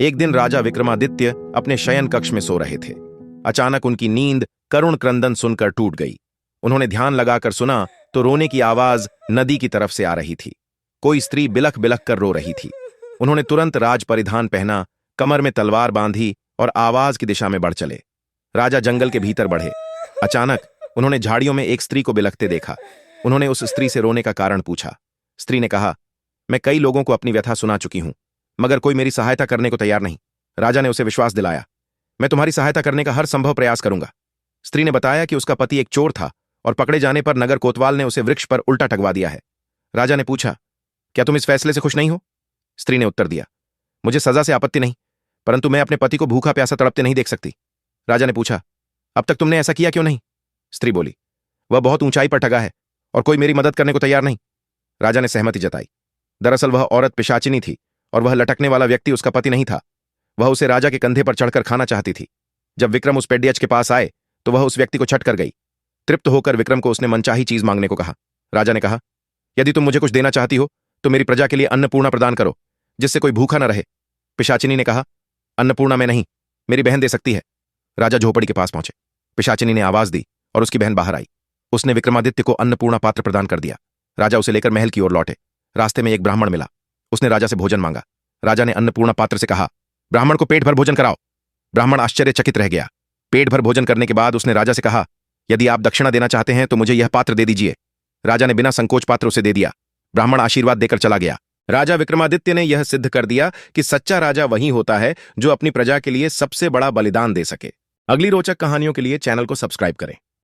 एक दिन राजा विक्रमादित्य अपने शयन कक्ष में सो रहे थे। अचानक उनकी नींद करुण क्रंदन सुनकर टूट गई। उन्होंने ध्यान लगाकर सुना तो रोने की आवाज नदी की तरफ से आ रही थी। कोई स्त्री बिलख बिलख कर रो रही थी। उन्होंने तुरंत राज परिधान पहना, कमर में तलवार बांधी और आवाज की दिशा में बढ़ चले। राजा जंगल के भीतर बढ़े। अचानक उन्होंने झाड़ियों में एक स्त्री को बिलखते देखा। उन्होंने उस स्त्री से रोने का कारण पूछा। स्त्री ने कहा, मैं कई लोगों को अपनी व्यथा सुना चुकी हूं, मगर कोई मेरी सहायता करने को तैयार नहीं। राजा ने उसे विश्वास दिलाया, मैं तुम्हारी सहायता करने का हर संभव प्रयास करूंगा। स्त्री ने बताया कि उसका पति एक चोर था और पकड़े जाने पर नगर कोतवाल ने उसे वृक्ष पर उल्टा टंगवा दिया है। राजा ने पूछा, क्या तुम इस फैसले से खुश नहीं हो? स्त्री ने उत्तर दिया, मुझे सजा से आपत्ति नहीं, परंतु मैं अपने पति को भूखा प्यासा तड़पते नहीं देख सकती। राजा ने पूछा, अब तक तुमने ऐसा किया क्यों नहीं? स्त्री बोली, वह बहुत ऊंचाई पर टंगा है और कोई मेरी मदद करने को तैयार नहीं। राजा ने सहमति जताई। दरअसल वह औरत पिशाचिनी थी और वह लटकने वाला व्यक्ति उसका पति नहीं था। वह उसे राजा के कंधे पर चढ़कर खाना चाहती थी। जब विक्रम उस पेड्डियज के पास आए तो वह उस व्यक्ति को छट कर गई। तृप्त होकर विक्रम को उसने मनचाही चीज मांगने को कहा। राजा ने कहा, यदि तुम मुझे कुछ देना चाहती हो तो मेरी प्रजा के लिए अन्नपूर्णा प्रदान करो, जिससे कोई भूखा न रहे। पिशाचिनी ने कहा, अन्नपूर्णा में नहीं, मेरी बहन दे सकती है। राजा झोपड़ी के पास पहुंचे। पिशाचिनी ने आवाज दी और उसकी बहन बाहर आई। उसने विक्रमादित्य को अन्नपूर्णा पात्र प्रदान कर दिया। राजा उसे लेकर महल की ओर लौटे। रास्ते में एक ब्राह्मण मिला। उसने राजा से भोजन मांगा। राजा ने अन्नपूर्णा पात्र से कहा, ब्राह्मण को पेट भर भोजन कराओ। ब्राह्मण आश्चर्यचकित रह गया। पेट भर भोजन करने के बाद उसने राजा से कहा, यदि आप दक्षिणा देना चाहते हैं तो मुझे यह पात्र दे दीजिए। राजा ने बिना संकोच पात्र उसे दे दिया। ब्राह्मण आशीर्वाद देकर चला गया। राजा विक्रमादित्य ने यह सिद्ध कर दिया कि सच्चा राजा वही होता है जो अपनी प्रजा के लिए सबसे बड़ा बलिदान दे सके। अगली रोचक कहानियों के लिए चैनल को सब्सक्राइब करें।